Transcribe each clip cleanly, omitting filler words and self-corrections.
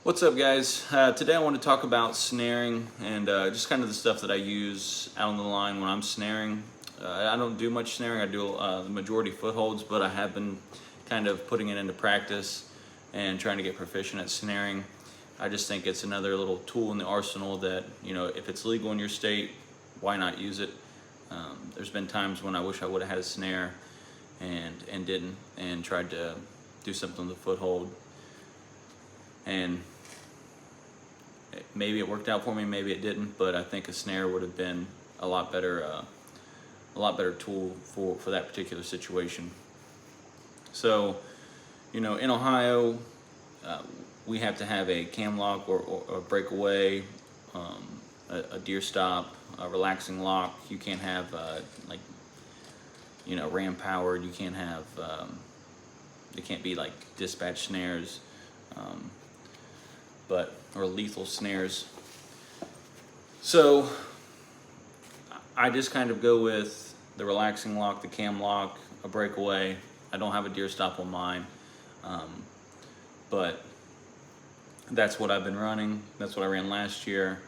What's up, guys? Today I want to talk about snaring and just kind of the stuff that I use out on the line when I'm snaring. I don't do much snaring. I do the majority footholds, but I have been kind of putting it into practice and trying to get proficient at snaring. I just think it's another little tool in the arsenal that, you know, if it's legal in your state, why not use it? There's been times when I wish I would have had a snare and didn't, and tried to do something with the foothold. And maybe it worked out for me, maybe it didn't, but I think a snare would have been a lot better tool for that particular situation. So, you know, in Ohio, we have to have a cam lock or a breakaway, a deer stop, a relaxing lock. You can't have like, you know, ram powered. You can't have, they can't be like dispatch snares. Or lethal snares. So I just kind of go with the relaxing lock, the cam lock, a breakaway. I don't have a deer stop on mine, but that's what I've been running. That's what I ran last year.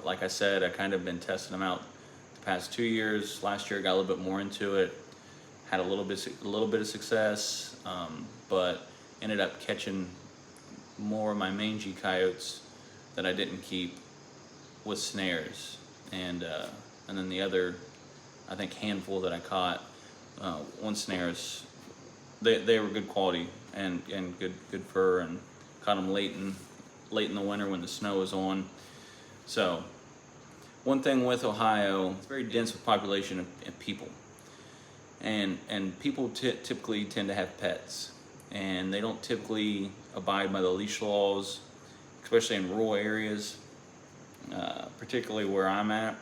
Like I said, I kind of been testing them out the past 2 years. Last year I got a little bit more into it, had a little bit of success, but ended up catching more of my mangy coyotes that I didn't keep with snares, and then the other, I think, handful that I caught on snares, they were good quality and good fur, and caught them late in the winter when the snow was on. So one thing with Ohio, it's very dense with population of people, and people typically tend to have pets, and they don't typically abide by the leash laws, especially in rural areas, particularly where I'm at.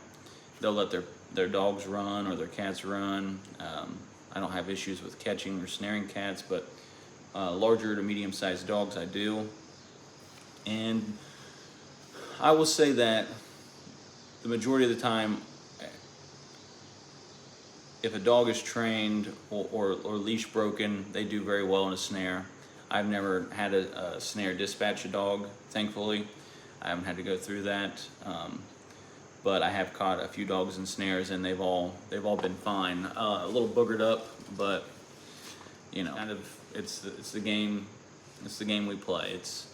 They'll let their dogs run or their cats run. I don't have issues with catching or snaring cats, but larger to medium-sized dogs I do. And I will say that the majority of the time, if a dog is trained or leash broken, they do very well in a snare. I've never had a snare dispatch a dog, thankfully. I haven't had to go through that, but I have caught a few dogs in snares, and they've all been fine. A little boogered up, but you know, kind of it's the game. It's the game we play. It's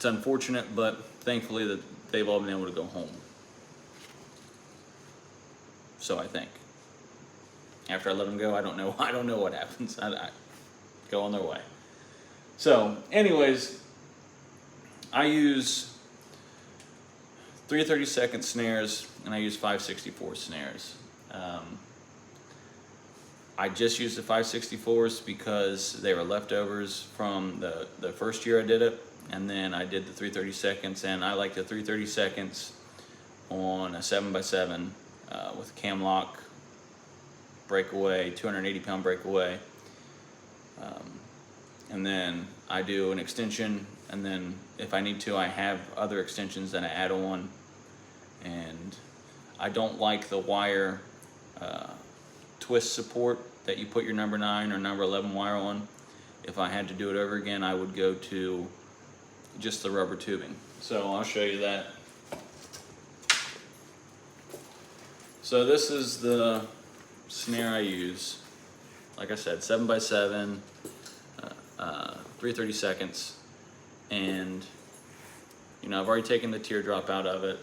unfortunate, but thankfully that they've all been able to go home. So I think after I let them go, I don't know what happens. I go on their way. So anyways, I use 3/32 snares, and I use 5/64 snares. I just used the 5/64s because they were leftovers from the first year I did it, and then I did the 3/32, and I like the 3/32 on a 7x7 with a cam lock, breakaway, 280-pound breakaway. And then I do an extension, and then if I need to, I have other extensions that I add on. And I don't like the wire twist support that you put your number 9 or number 11 wire on. If I had to do it over again, I would go to just the rubber tubing. So I'll show you that. So this is the snare I use. Like I said, 7x7, 3/32, and you know, I've already taken the teardrop out of it.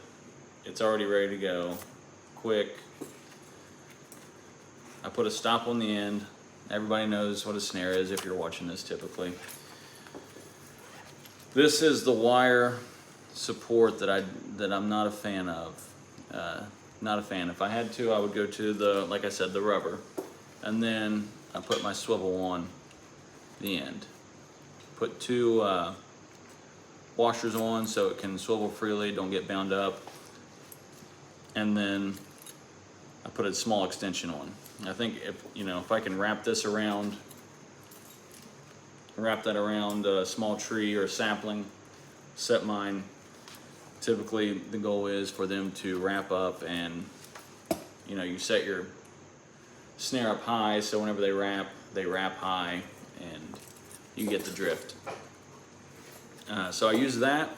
It's already ready to go. Quick. I put a stop on the end. Everybody knows what a snare is if you're watching this typically. This is the wire support that I'm not a fan of. Not a fan. If I had to, I would go to the, like I said, the rubber, and then I put my swivel on the end. Put 2 washers on so it can swivel freely, don't get bound up, and then I put a small extension on. I think if I can wrap that around a small tree or sapling, set mine. Typically the goal is for them to wrap up, and you know, you set your snare up high so whenever they wrap high, and you get the drift. So I use that.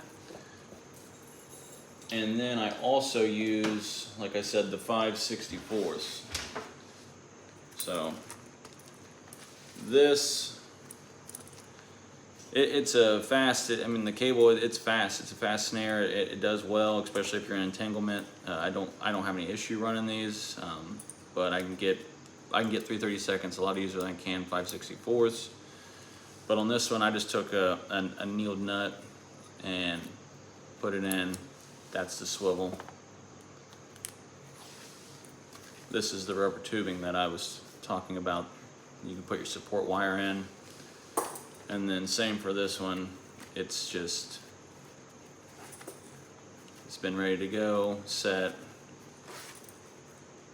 And then I also use, like I said, the 5/64. So this, it's a fast, I mean the cable, it's fast. It's a fast snare. It does well, especially if you're in entanglement. I don't have any issue running these, but I can get 3/30 seconds a lot easier than I can 5/64. But on this one, I just took a annealed nut and put it in. That's the swivel. This is the rubber tubing that I was talking about. You can put your support wire in. And then same for this one. It's been ready to go, set.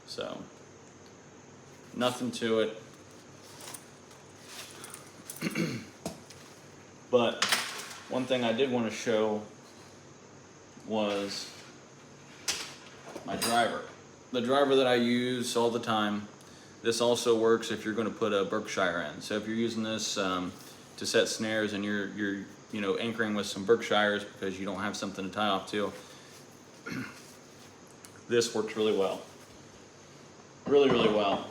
So, nothing to it. But one thing I did want to show was my driver. The driver that I use all the time. This also works if you're going to put a Berkshire in. So if you're using this to set snares and you're anchoring with some Berkshires because you don't have something to tie off to, this works really well. Really well.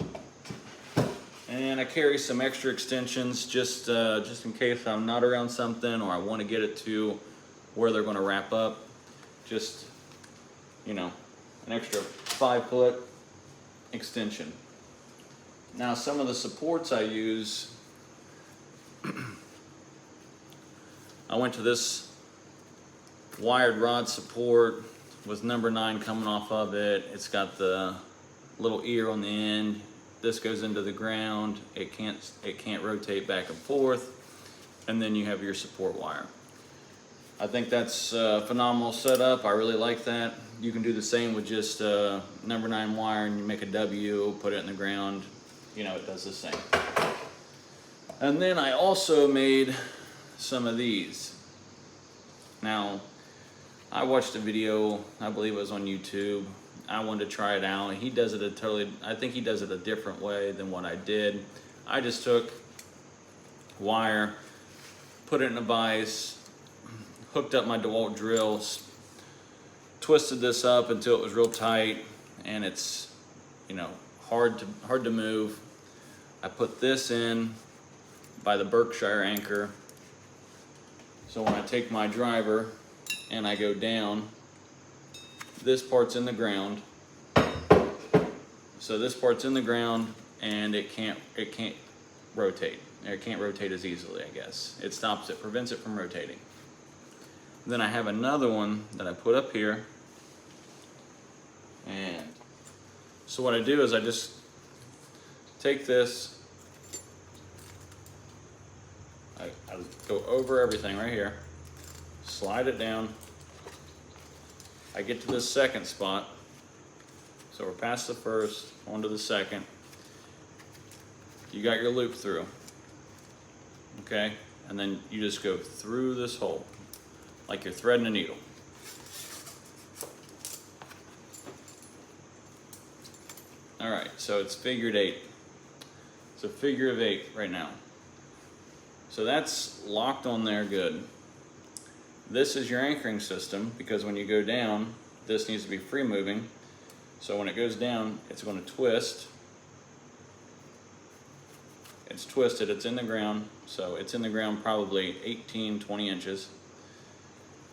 And I carry some extra extensions just in case I'm not around something or I want to get it to where they're going to wrap up. Just, an extra 5-foot extension. Now some of the supports I use, I went to this wired rod support with number 9 coming off of it. It's got the little ear on the end. This goes into the ground. It can't rotate back and forth. And then you have your support wire. I think that's a phenomenal setup. I really like that. You can do the same with just number 9 wire and you make a W, put it in the ground. It does the same. And then I also made some of these. Now, I watched a video, I believe it was on YouTube. I wanted to try it out. He does it I think he does it a different way than what I did. I just took wire, put it in a vise, hooked up my DeWalt drills, twisted this up until it was real tight, and it's, hard to move. I put this in by the Berkshire anchor. So when I take my driver and I go down, this part's in the ground. So this part's in the ground and it can't rotate. It can't rotate as easily, I guess. It stops it, prevents it from rotating. Then I have another one that I put up here. And so what I do is I just take this, I go over everything right here, slide it down. I get to this second spot. So we're past the first, onto the second. You got your loop through, okay? And then you just go through this hole, like you're threading a needle. All right, so it's figured 8. It's a figure of 8 right now. So that's locked on there good. This is your anchoring system, because when you go down, this needs to be free moving. So when it goes down, it's going to twist. It's twisted, it's in the ground. So it's in the ground probably 18, 20 inches.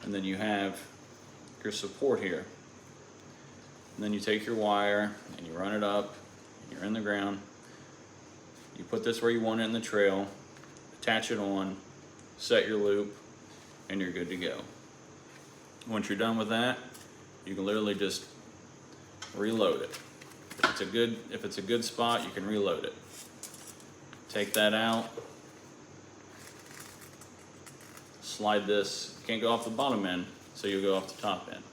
And then you have your support here. And then you take your wire and you run it up, and you're in the ground. You put this where you want it in the trail, attach it on, set your loop, and you're good to go. Once you're done with that, you can literally just reload it. If it's a good spot, you can reload it. Take that out, slide this. You can't go off the bottom end, so you'll go off the top end.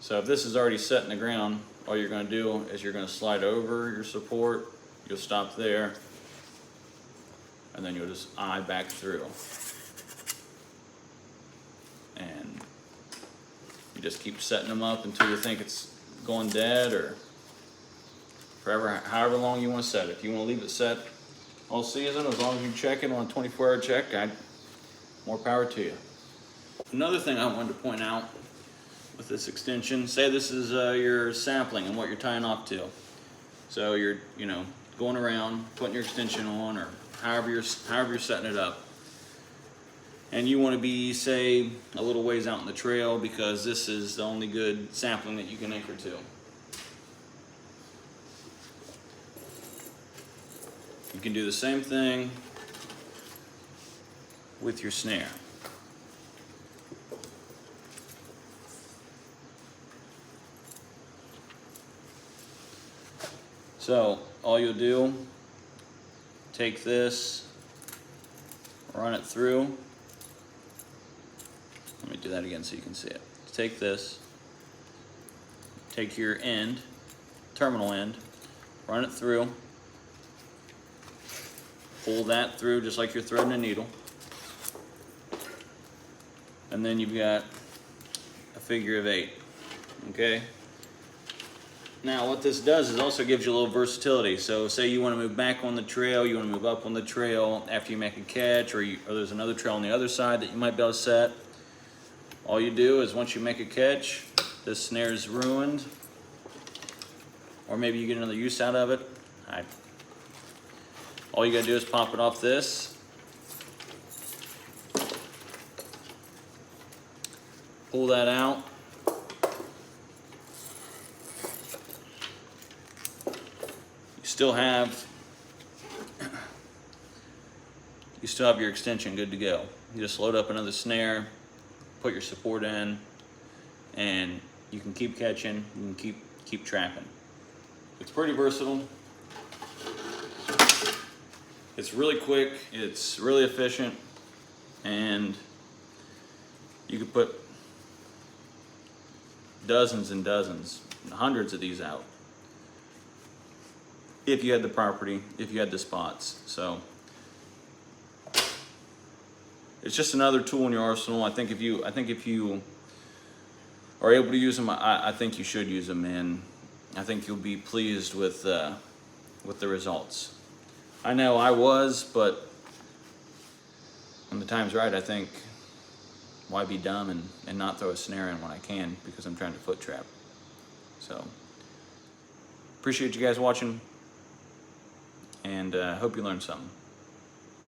So if this is already set in the ground, all you're going to do is you're going to slide over your support. You'll stop there, and then you'll just eye back through. And you just keep setting them up until you think it's going dead, or forever, however long you want to set it. If you want to leave it set all season, as long as you check it on a 24-hour check, more power to you. Another thing I wanted to point out with this extension, say this is your sapling and what you're tying off to. So you're, going around, putting your extension on, or however you're setting it up. And you want to be, say, a little ways out in the trail because this is the only good sapling that you can anchor to. You can do the same thing with your snare. So all you'll do, take this, run it through. Let me do that again so you can see it. Take this, take your end, terminal end, run it through, pull that through just like you're threading a needle. And then you've got a figure of 8, okay? Now what this does is also gives you a little versatility. So say you want to move back on the trail, you want to move up on the trail after you make a catch, or there's another trail on the other side that you might be able to set. All you do is once you make a catch, this snare is ruined, or maybe you get another use out of it. All you gotta do is pop it off this, pull that out, you still have your extension good to go. You just load up another snare, put your support in, and you can keep catching, you can keep trapping. It's pretty versatile. It's really quick, it's really efficient, and you could put dozens and dozens, hundreds of these out if you had the property, if you had the spots. So it's just another tool in your arsenal. I think if you are able to use them, I think you should use them, and I think you'll be pleased with the results. I know I was, but when the time's right, I think, why be dumb and not throw a snare in when I can, because I'm trying to foot trap. So appreciate you guys watching, and hope you learned something.